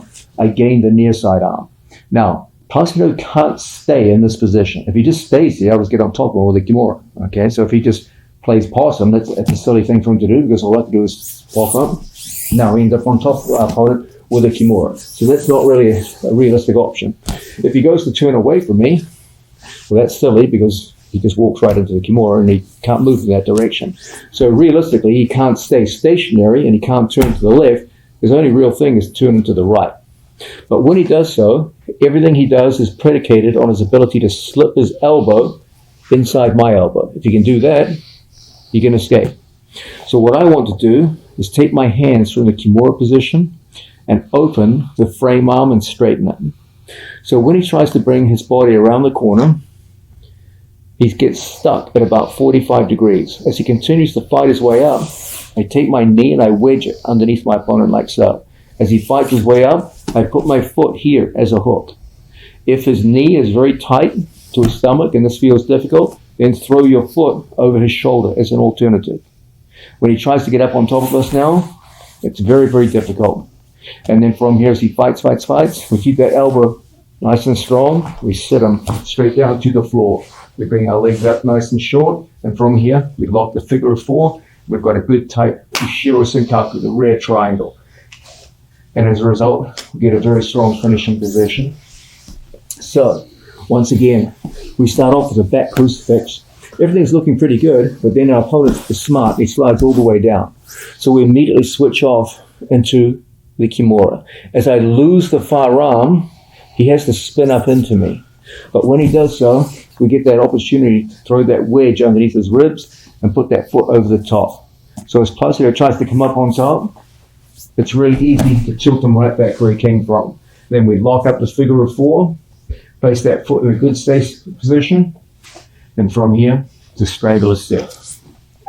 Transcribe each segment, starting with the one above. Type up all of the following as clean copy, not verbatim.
arm, I gain the near side arm. Now, Placido can't stay in this position. If he just stays here, I was get on top of him with the Kimura. Okay, so if he just plays possum, that's a silly thing for him to do because all I have to do is walk up. Now we end up on top of our opponent with a Kimura. So that's not really a realistic option. If he goes to turn away from me, well, that's silly because he just walks right into the Kimura and he can't move in that direction. So realistically, he can't stay stationary and he can't turn to the left. His only real thing is turning to the right. But when he does so, everything he does is predicated on his ability to slip his elbow inside my elbow. If he can do that, he can escape. So what I want to do is take my hands from the Kimura position and open the frame arm and straighten it. So when he tries to bring his body around the corner, he gets stuck at about 45 degrees. As he continues to fight his way up, I take my knee and I wedge it underneath my opponent like so. As he fights his way up, I put my foot here as a hook. If his knee is very tight to his stomach and this feels difficult, then throw your foot over his shoulder as an alternative. When he tries to get up on top of us now, it's very, very difficult. And then from here, as he fights, we keep that elbow nice and strong. We sit him straight down to the floor. We bring our legs up nice and short. And from here, we lock the figure of four. We've got a good tight Ushiro Senkaku, the rear triangle. And as a result, we get a very strong finishing position. So, once again, we start off with a back crucifix. Everything's looking pretty good, but then our opponent is smart. He slides all the way down. So we immediately switch off into the Kimura. As I lose the far arm, he has to spin up into me. But when he does so, we get that opportunity to throw that wedge underneath his ribs and put that foot over the top. So as Placido tries to come up on top, it's really easy to tilt him right back where he came from. Then we lock up the figure of four, place that foot in a good safe position, and from here, the strangle is set.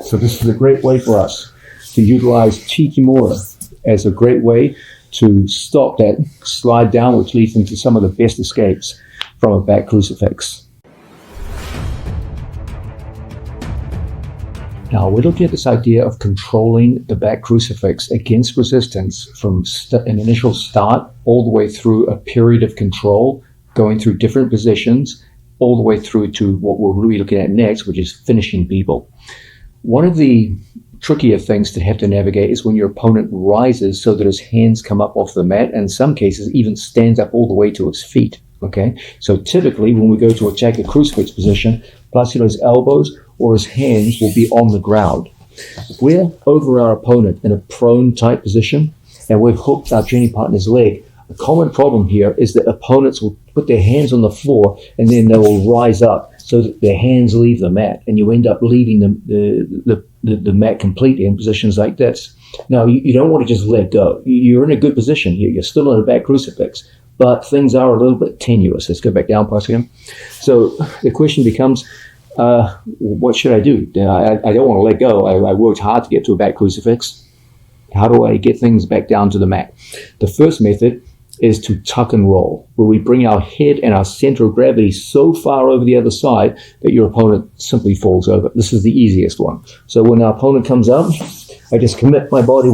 So this is a great way for us to utilize Chi Kimura as a great way to stop that slide down, which leads into some of the best escapes from a back crucifix. Now, we're looking at this idea of controlling the back crucifix against resistance from an initial start all the way through a period of control, going through different positions, all the way through to what we'll be looking at next, which is finishing people. One of the trickier things to have to navigate is when your opponent rises so that his hands come up off the mat, and in some cases even stands up all the way to his feet. Okay, so typically when we go to attack a crucifix position, Placido's elbows or his hands will be on the ground. If we're over our opponent in a prone type position and we've hooked our training partner's leg, a common problem here is that opponents will put their hands on the floor and then they will rise up so that their hands leave the mat, and you end up leaving the mat completely in positions like this. Now, you don't want to just let go. You're in a good position here. You're still in a back crucifix, but things are a little bit tenuous. Let's go back down, Pascal. So the question becomes, what should I do? I don't want to let go. I worked hard to get to a back crucifix. How do I get things back down to the mat? The first method is to tuck and roll, where we bring our head and our center of gravity so far over the other side that your opponent simply falls over. This is the easiest one. So when our opponent comes up, I just commit my body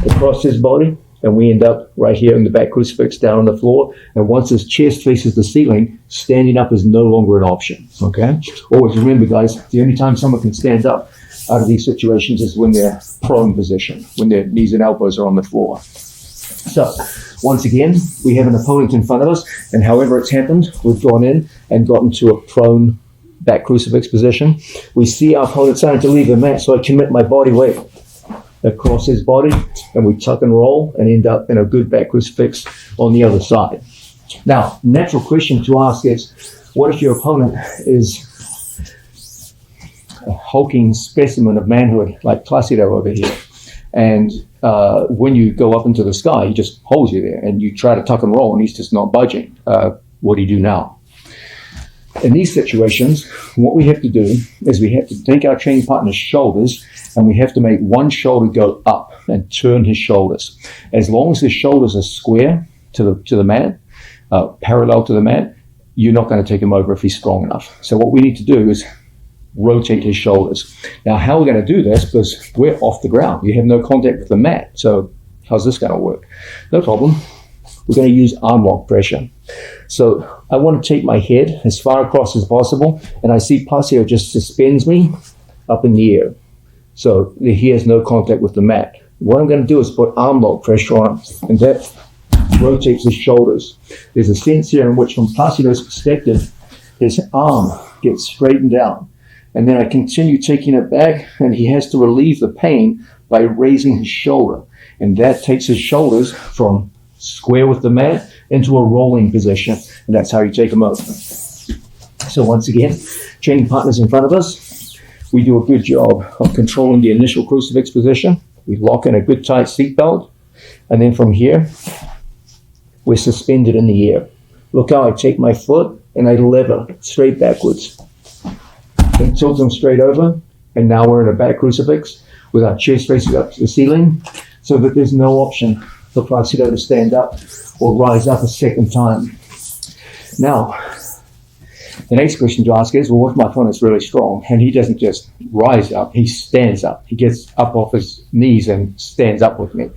across his body, and we end up right here in the back crucifix down on the floor. And once his chest faces the ceiling, standing up is no longer an option, okay? Always remember, guys, the only time someone can stand up out of these situations is when they're prone position, when their knees and elbows are on the floor. So, once again, we have an opponent in front of us, and however it's happened, we've gone in and gotten to a prone back crucifix position. We see our opponent starting to leave the mat, so I commit my body weight across his body, and we tuck and roll and end up in a good back crucifix on the other side. Now, natural question to ask is, what if your opponent is a hulking specimen of manhood like Placido over here, and when you go up into the sky, he just holds you there, and you try to tuck and roll and he's just not budging? What do you do now? In these situations, what we have to do is we have to take our training partner's shoulders and we have to make one shoulder go up and turn his shoulders. As long as his shoulders are square to the mat, parallel to the mat, you're not going to take him over if he's strong enough. So what we need to do is rotate his shoulders. Now, how are we going to do this? Because we're off the ground. You have no contact with the mat. So how's this going to work? No problem. we're going to use arm lock pressure. So I want to take my head as far across as possible, and I see Placido just suspends me up in the air. So he has no contact with the mat. What I'm going to do is put arm lock pressure on him, and that rotates his shoulders. There's a sense here in which, from Placido's perspective, his arm gets straightened out. And then I continue taking it back, and he has to relieve the pain by raising his shoulder. And that takes his shoulders from square with the mat into a rolling position. And that's how you take him over. So once again, training partners in front of us, we do a good job of controlling the initial crucifix position. We lock in a good tight seat belt. And then from here, we're suspended in the air. Look how I take my foot and I lever straight backwards. And tilt them straight over. And now we're in a back crucifix with our chest facing up to the ceiling, so that there's no option for Placido to stand up or rise up a second time. Now, the next question to ask is, well, what if my opponent's really strong and he doesn't just rise up, he stands up. He gets up off his knees and stands up with me.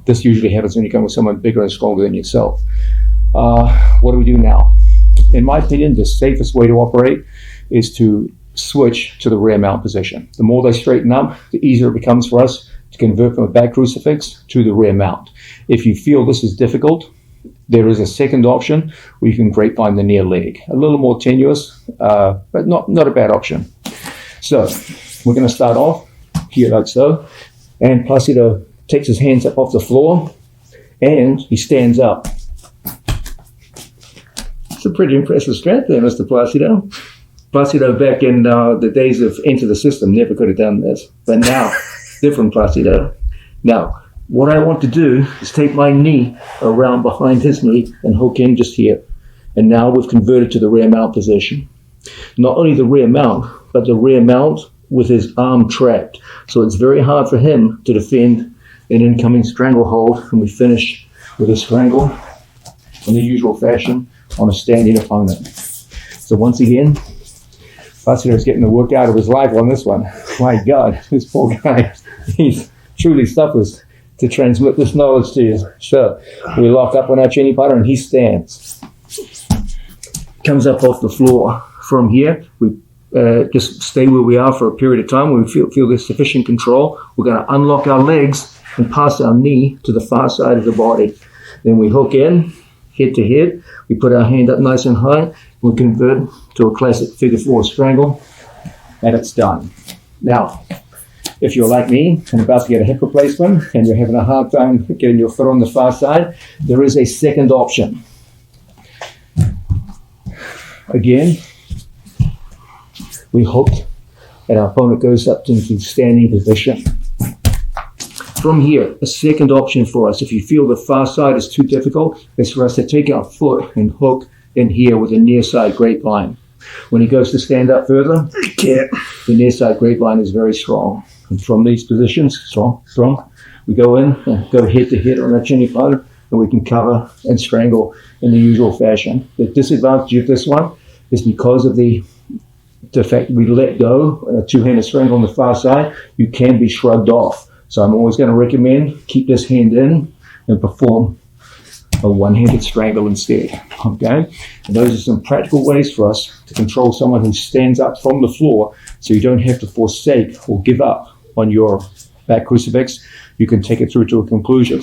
This usually happens when you come with someone bigger and stronger than yourself. What do we do now? In my opinion, the safest way to operate is to switch to the rear mount position. The more they straighten up, the easier it becomes for us to convert from a back crucifix to the rear mount. If you feel this is difficult, there is a second option where you can grapevine the near leg. A little more tenuous, but not a bad option. So we're going to start off here like so, and Placido takes his hands up off the floor and he stands up. It's a pretty impressive strength there, Mr. Placido. Placido back in the days of Enter the System never could have done this. But now, different Placido. Now, what I want to do is take my knee around behind his knee and hook in just here. And now we've converted to the rear mount position. Not only the rear mount, but the rear mount with his arm trapped. So it's very hard for him to defend an incoming stranglehold. And we finish with a strangle in the usual fashion on a standing opponent. So once again, Placido's getting the work out of his life on this one. My God, this poor guy, he truly suffers to transmit this knowledge to you. So we lock up on our training partner and he stands. Comes up off the floor. From here, we just stay where we are for a period of time. When we feel there's sufficient control, we're going to unlock our legs and pass our knee to the far side of the body. Then we hook in, head to head. We put our hand up nice and high. We convert to a classic figure four strangle, and it's done. Now, if you're like me and about to get a hip replacement and you're having a hard time getting your foot on the far side, there is a second option. Again, we hook and our opponent goes up into standing position. From here, a second option for us, if you feel the far side is too difficult, is for us to take our foot and hook in here with a near side grapevine. When he goes to stand up further, the near side grapevine is very strong. And from these positions, strong, we go in and go head to head on that chinny partner, and we can cover and strangle in the usual fashion. The disadvantage of this one is because of the fact we let go, a two-handed strangle on the far side, you can be shrugged off. So I'm always going to recommend keep this hand in and perform a one-handed strangle instead. Okay? And those are some practical ways for us to control someone who stands up from the floor, so you don't have to forsake or give up on your back crucifix. You can take it through to a conclusion.